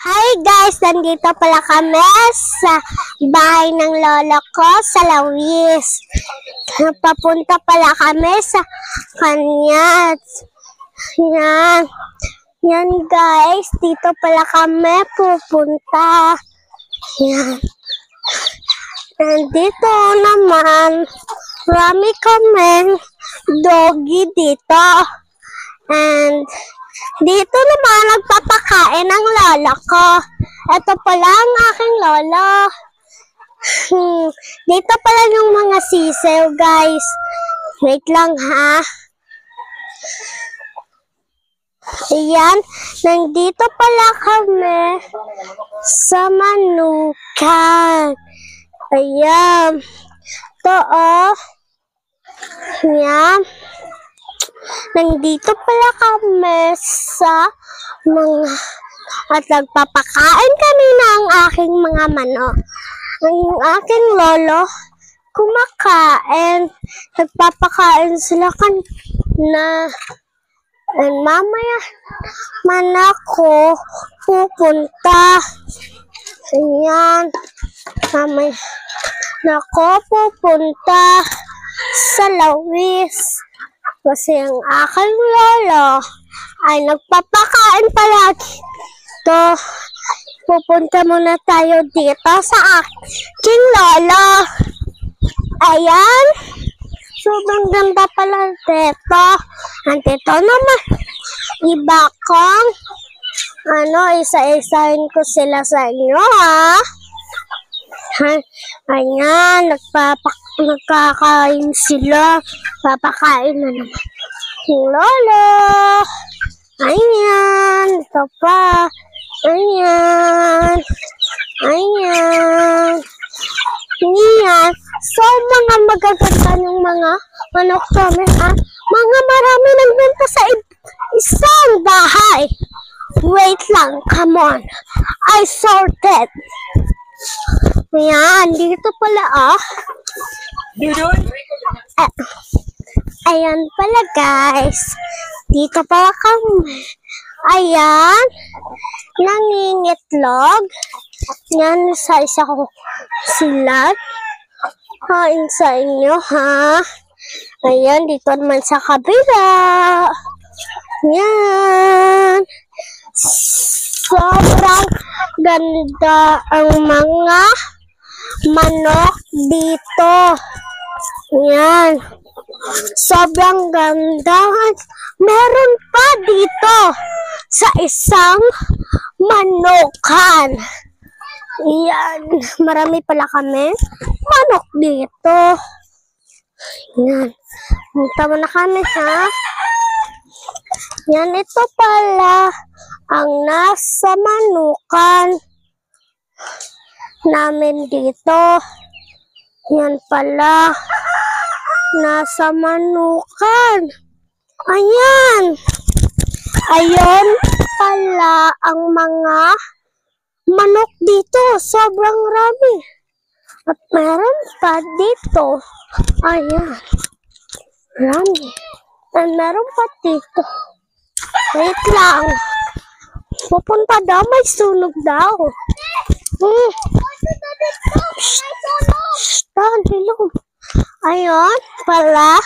Hi guys! Nandito pala kami sa bahay ng lola ko sa Lawis. Papunta pala kami sa kanya. Yan. Yan guys, dito pala kami pupunta. Yan. Nandito naman, marami kaming doggy dito. And dito naman nagpapakain ang lola ko. Ito pala ang aking lolo. Dito pala yung mga sisiw guys. Wait lang ha. Ayan, nandito pala kami sa Manukan. Ayan. Ito oh. Ayan. Nandito pala kami sa mga at nagpapakain kanina ang aking mga manok. Ang aking lolo kumakain. Nagpapakain sila kanina. And mamaya man ako pupunta. Ayan. Mamaya ako pupunta sa Lawis. Kasi ang aking lolo ay nagpapakain palagi. So, pupunta muna tayo dito sa aking lolo. Ayan. Sobrang ganda pala dito. Nandito naman. Iba kong isa-isahin ko sila sa inyo ha. Ayan, nagkakain sila. Papakain na naman yung lolo. Ayan, ito pa. Ayan. Ayan. Ayan. So, mga magaganda ng mga manok namin ha. Mga marami nagbenta sa isang bahay. Wait lang, come on. I sorted. Ayan, dito pala ah. Ayan pala guys. Dito pala kami. Ayan. Nangingitlog. Yan sa isa ko sila. Kain sa inyo ha. Ayan, dito naman sa kabila. Yan. Sobrang ganda ang mga manok dito. Yan. Sobrang ganda. Meron pa dito sa isang manukan. Yan. Marami pala kami manok dito. Yan. Punta mo na kami ha. Yan, ito pala ang nasa manukan namin dito. Yan pala. Nasa manukan. Ayan. Ayan pala ang mga manok dito. Sobrang rami. At meron pa dito. Ayan. Rami. At meron pa dito. Wait lang. Pupunta daw. May sunog daw. Hello. Ayun pala.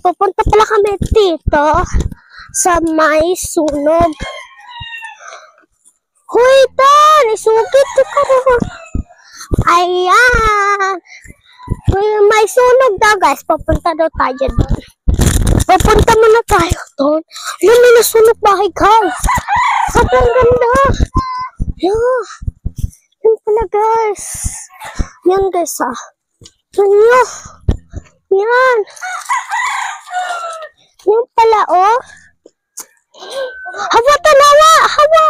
Pupunta pala kami dito sa may sunog. Huy, Dan! Isugit ka rin. Ayan. May sunog daw guys. Pupunta daw tayo doon. Pupunta muna tayo doon. Alam, may nasunog bahay guys. Sobrang ganda. Yeah. Yan pala guys. Yan guys ah. Yan. Yan. Yan pala oh. Hawa tanawa. Hawa.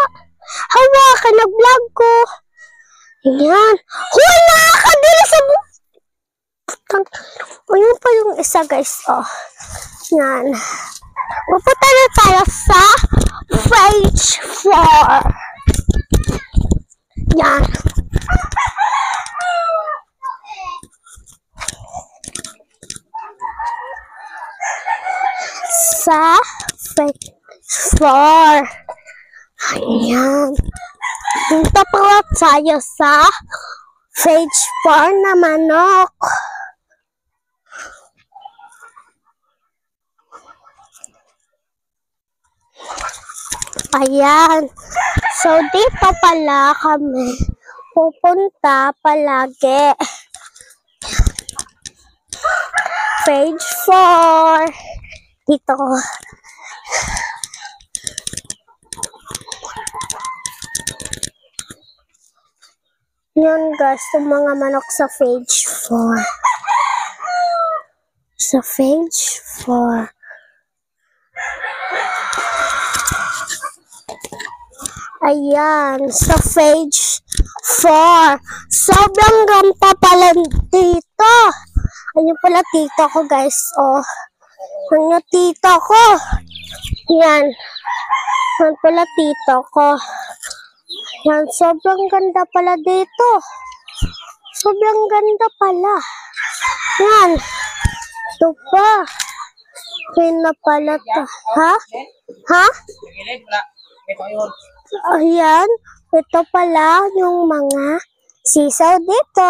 Hawa ka nag-vlog ko. Yan. Huy, nakakadili sa o yun pa yung isa guys oh. Yan. Pupunta na tayo sa phase 4. Yan. Sa phase 4. Ayan. Punta pala tayo sa Phase 4 na manok. Ayan. So, dito pala kami pupunta palagi. Phase 4. Dito. Yan guys, yung mga manok sa Phase 4. Sa Phase 4. Ayan, sa Phase 4. Sobrang ganda pala dito. Ayun pala tito ko guys, oh. Ano tito ko? Yan. Yan pala tito ko. Yan, sobrang ganda pala dito. Sobrang ganda pala. Yan. Ito pa. Yan na pala to. Ha? Ha? Ayan. Ito pala yung mga sisaw dito.